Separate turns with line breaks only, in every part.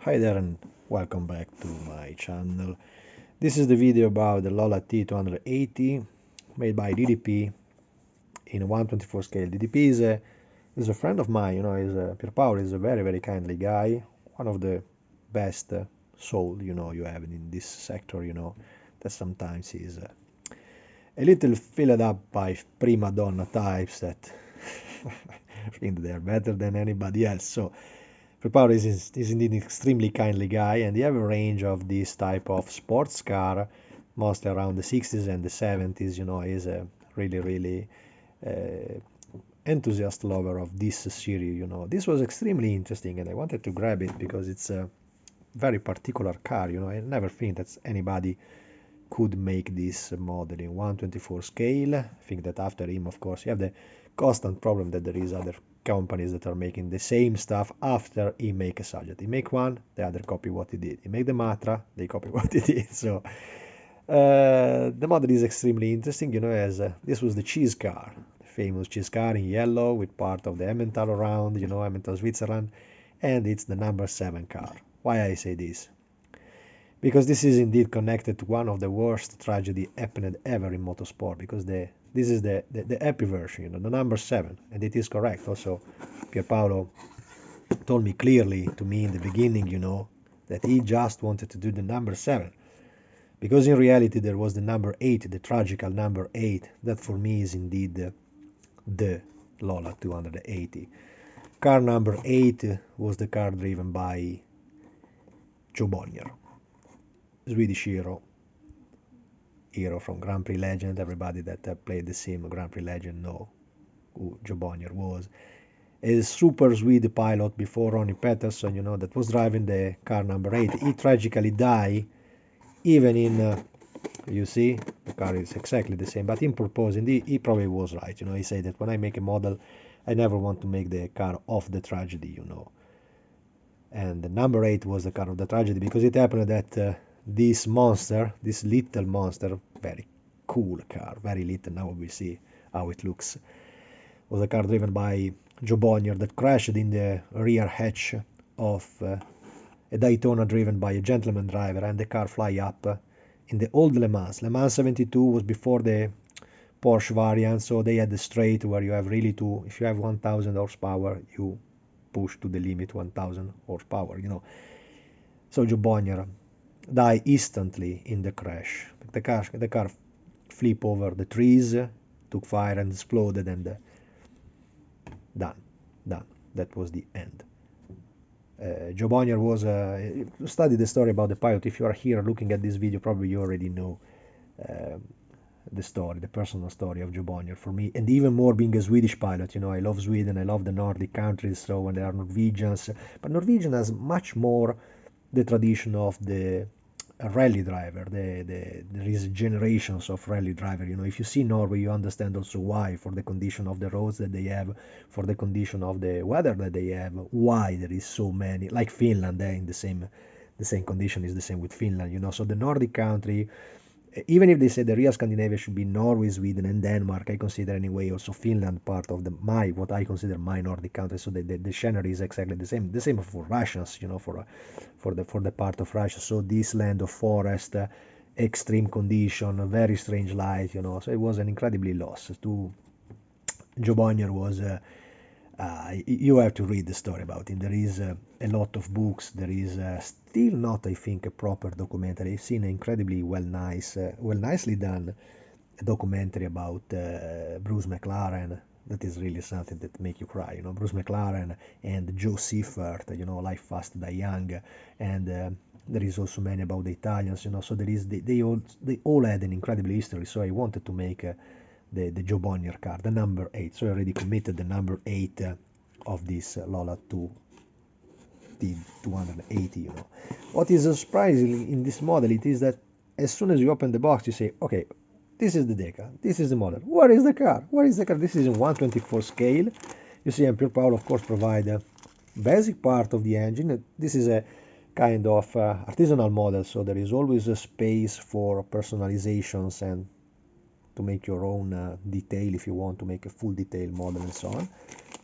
Hi there and welcome back to my channel. This is the video about the Lola T280 made by DDP in 124 scale. DDP is a friend of mine, Pierpaolo is a very kindly guy, one of the best soul, you have in this sector, that sometimes is a little filled up by prima donna types that think they're better than anybody else. So Preparo is indeed an extremely kindly guy, and they have a range of this type of sports car, mostly around the 60s and the 70s. He's a really uh, enthusiast lover of this series. This was extremely interesting, and I wanted to grab it because it's a very particular car. I never think that anybody could make this model in 124 scale. I think that after him, of course, you have the constant problem that there is other companies that are making the same stuff after he make a subject. He make one, the other copy what he did. He make the Matra, they copy what he did. So the model is extremely interesting, as this was the cheese car, the famous cheese car in yellow with part of the Emmental around, Emmental, Switzerland, and it's the number 7 car. Why I say this? Because this is indeed connected to one of the worst tragedy happened ever in motorsport, because this is the happy version, the number 7, and it is correct. Also, Pierpaolo told me clearly to me in the beginning, that he just wanted to do the number 7, because in reality there was the number 8, the tragical number 8, that for me is indeed the Lola 280. Car number 8 was the car driven by Joe Bonnier, Swedish hero from Grand Prix Legend. Everybody that played the sim Grand Prix Legend know who Joe Bonnier was. A super Swede pilot before Ronnie Peterson, that was driving the car number 8. He tragically died, even in, you see, the car is exactly the same, but in proposing, he probably was right. He said that when I make a model, I never want to make the car of the tragedy, And the number 8 was the car of the tragedy, because it happened that this little monster, very cool car, very little, now we see how it looks, was a car driven by Joe Bonnier that crashed in the rear hatch of a Daytona driven by a gentleman driver, and the car fly up in the old Le Mans. Le Mans 72 was before the Porsche variant, so they had the straight where you have really to, if you have 1000 horsepower, you push to the limit 1000 horsepower, So Joe Bonnier die instantly in the crash. The car flip over the trees, took fire and exploded, and done. That was the end. Joe Bonnier was study the story about the pilot. If you are here looking at this video, probably you already know the story, the personal story of Joe Bonnier for me, and even more being a Swedish pilot. I love Sweden, I love the Nordic countries, so when there are Norwegians, but Norwegian has much more the tradition of the rally driver. There is generations of rally driver. If you see Norway, you understand also why, for the condition of the roads that they have, for the condition of the weather that they have, why there is so many, like Finland, in the same condition is the same with Finland, So the Nordic country, even if they say the real Scandinavia should be Norway, Sweden, and Denmark, I consider anyway also Finland part of what I consider my Nordic country. So the scenery is exactly the same. The same for Russians, for the part of Russia. So this land of forest, extreme condition, very strange light, So it was an incredibly loss. To Joe Bonnier was. You have to read the story about him. There is a lot of books. There is still not, I think, a proper documentary. I've seen an incredibly nicely done documentary about Bruce McLaren. That is really something that make you cry. Bruce McLaren and Joe Seifert. Life Fast Die Young, and there is also many about the Italians. So there is they all had an incredible history. So I wanted to make. The Joe Bonnier car, the number 8. So I already committed the number 8 of this Lola 280. What is surprising in this model, it is that as soon as you open the box, you say, okay, this is the deca, this is the model. Where is the car? Where is the car? This is in 124 scale. You see, and Pierpaolo, of course, provide a basic part of the engine. This is a kind of artisanal model, so there is always a space for personalizations and to make your own detail if you want to make a full detail model and so on.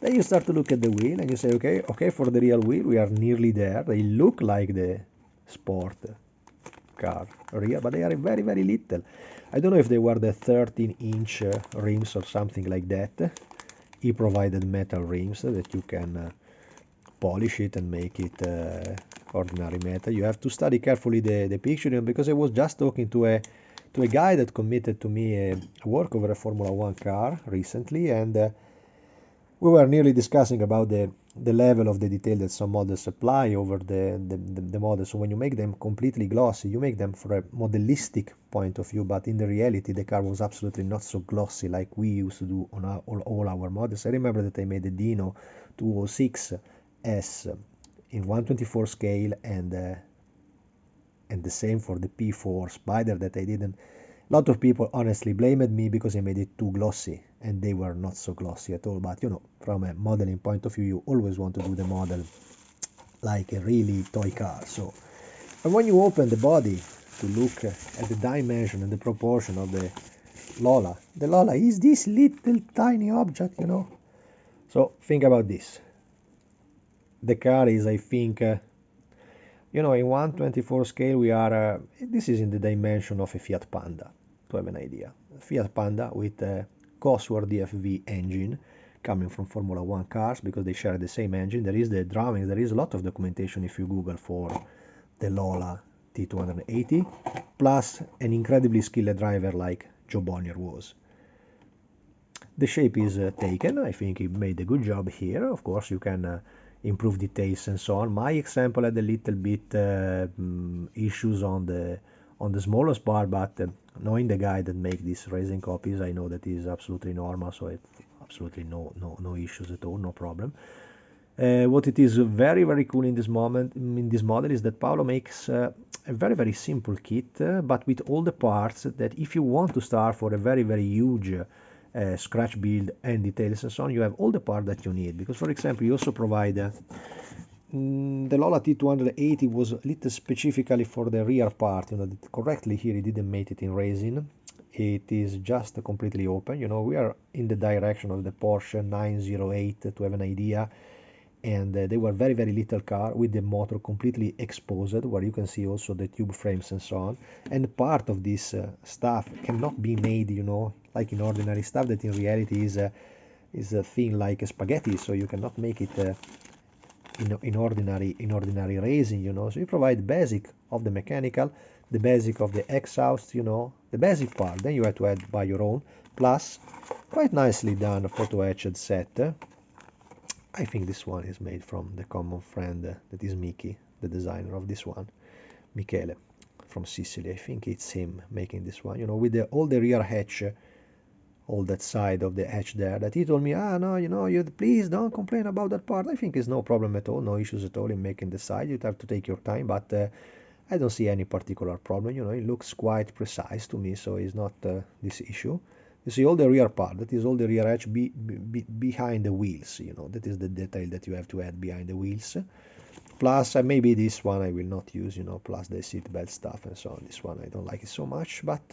Then you start to look at the wheel and you say, okay, for the real wheel, we are nearly there. They look like the sport car rear, but they are very, very little. I don't know if they were the 13-inch rims or something like that. He provided metal rims that you can polish it and make it ordinary metal. You have to study carefully the picture, because I was just talking to a guy that committed to me a work over a Formula 1 car recently, and we were nearly discussing about the level of the detail that some models apply over the model. So when you make them completely glossy, you make them for a modelistic point of view, but in the reality the car was absolutely not so glossy like we used to do on all our models. I remember that I made the Dino 206S in 124 scale, and the same for the P4 Spider that I didn't. A lot of people honestly blamed me because I made it too glossy, and they were not so glossy at all. But from a modeling point of view, you always want to do the model like a really toy car. So, and when you open the body to look at the dimension and the proportion of the Lola is this little tiny object, So think about this. The car is, I think, in 124 scale, we are, this is in the dimension of a Fiat Panda, to have an idea. Fiat Panda with a Cosworth DFV engine coming from Formula 1 cars, because they share the same engine. There is the drawing, there is a lot of documentation if you Google for the Lola T280, plus an incredibly skilled driver like Joe Bonnier was. The shape is taken. I think he made a good job here. Of course, you can improve details and so on. My example had a little bit issues on the smallest part, but knowing the guy that make these resin copies, I know that is absolutely normal, so it's absolutely no issues at all, no problem. What it is very, very cool in this model is that Paolo makes a very, very simple kit, but with all the parts that if you want to start for a very, very huge scratch build and details and so on, you have all the parts that you need. Because, for example, you also provide the Lola T280 was lit specifically for the rear part. That correctly here he didn't make it in resin. It is just completely open. We are in the direction of the Porsche 908 to have an idea, and they were very, very little car with the motor completely exposed, where you can see also the tube frames and so on. And part of this stuff cannot be made, like in ordinary stuff that in reality is a thin like a spaghetti, so you cannot make it in ordinary resin, So you provide basic of the mechanical, the basic of the exhaust, the basic part. Then you have to add by your own, plus quite nicely done photo etched set. I think this one is made from the common friend that is Miki, the designer of this one, Michele, from Sicily. I think it's him making this one, with all the rear hatch, all that side of the hatch there, that he told me, no, you please don't complain about that part. I think it's no problem at all, no issues at all in making the side. You'd have to take your time, but I don't see any particular problem. It looks quite precise to me, so it's not this issue. You see all the rear part, that is all the rear edge behind the wheels, that is the detail that you have to add behind the wheels. Plus, maybe this one I will not use, plus the seat belt stuff and so on. This one I don't like it so much, but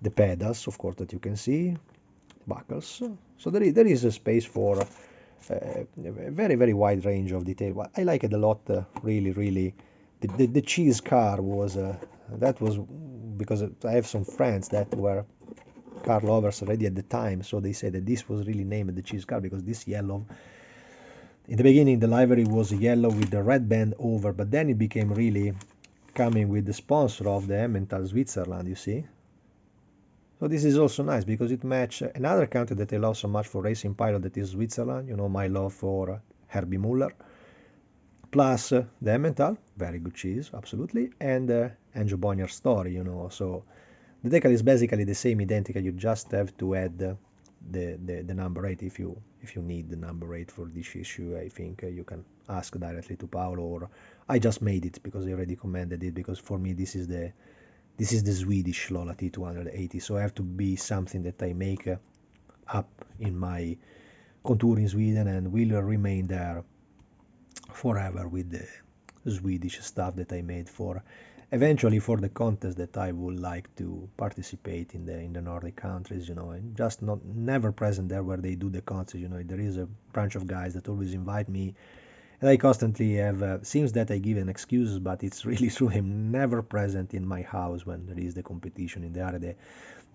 the pedals, of course, that you can see, buckles. So there is a space for a very, very wide range of detail. I like it a lot, really, really. The cheese car was, that was because I have some friends that were car lovers already at the time, so they said that this was really named the cheese car because this yellow, in the beginning the livery was yellow with the red band over, but then it became really coming with the sponsor of the Emmental Switzerland, you see. So this is also nice because it matches another country that I love so much for racing pilot, that is Switzerland. My love for Herbie Muller, plus the Emmental, very good cheese, absolutely, and Joe Bonnier story, so the decal is basically the same, identical. You just have to add the number 8 if you need the number 8 for this issue. I think you can ask directly to Paolo, or I just made it because I already commended it, because for me this is the Swedish Lola T280, so I have to be something that I make up in my contour in Sweden and will remain there forever with the Swedish stuff that I made for eventually for the contest that I would like to participate in the Nordic countries, you know, and just not never present there where they do the contest, you know. There is a bunch of guys that always invite me, and I constantly have seems that I give an excuses, but it's really true. I'm never present in my house when there is the competition in the area.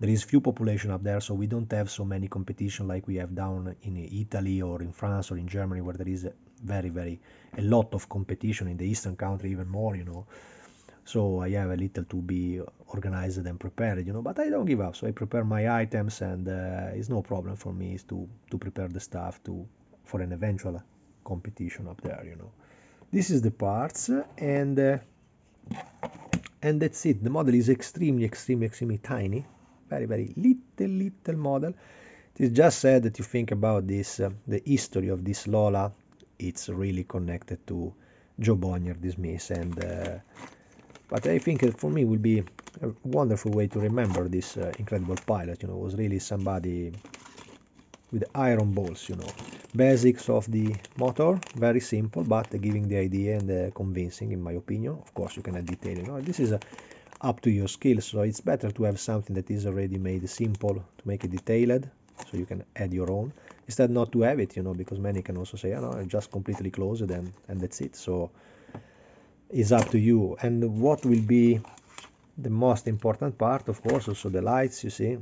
There is few population up there, so we don't have so many competition like we have down in Italy or in France or in Germany, where there is a a lot of competition in the eastern country, even more, you know. So I have a little to be organized and prepared, you know, but I don't give up. So I prepare my items, and it's no problem for me to prepare the stuff for an eventual competition up there, you know. This is the parts, and that's it. The model is extremely tiny, very little model. It is just said that you think about this, the history of this Lola, it's really connected to Joe Bonnier, this miss, and but I think for me will be a wonderful way to remember this incredible pilot. You know, was really somebody with iron balls, you know. Basics of the motor, very simple, but giving the idea and convincing, in my opinion. Of course, you can add detail, you know. This is up to your skills, so it's better to have something that is already made simple to make it detailed, so you can add your own, instead not to have it, you know, because many can also say, oh, no, just completely close it and that's it. So it's up to you. And what will be the most important part, of course, also the lights, you see,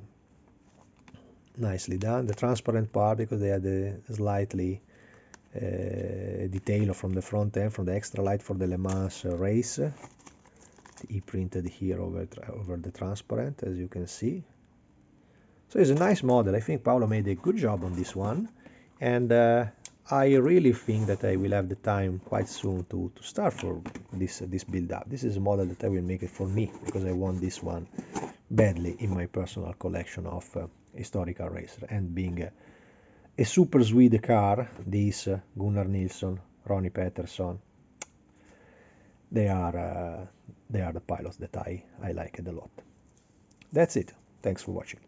nicely done. The transparent part, because they had a slightly detail from the front end, from the extra light for the Le Mans race. He printed here over the transparent, as you can see. So it's a nice model. I think Paolo made a good job on this one, and I really think that I will have the time quite soon to start for this build up. This is a model that I will make it for me, because I want this one badly in my personal collection of historical racer. And being a super Swede car, this Gunnar Nilsson, Ronnie Peterson, they are the pilots that I like it a lot. That's it. Thanks for watching.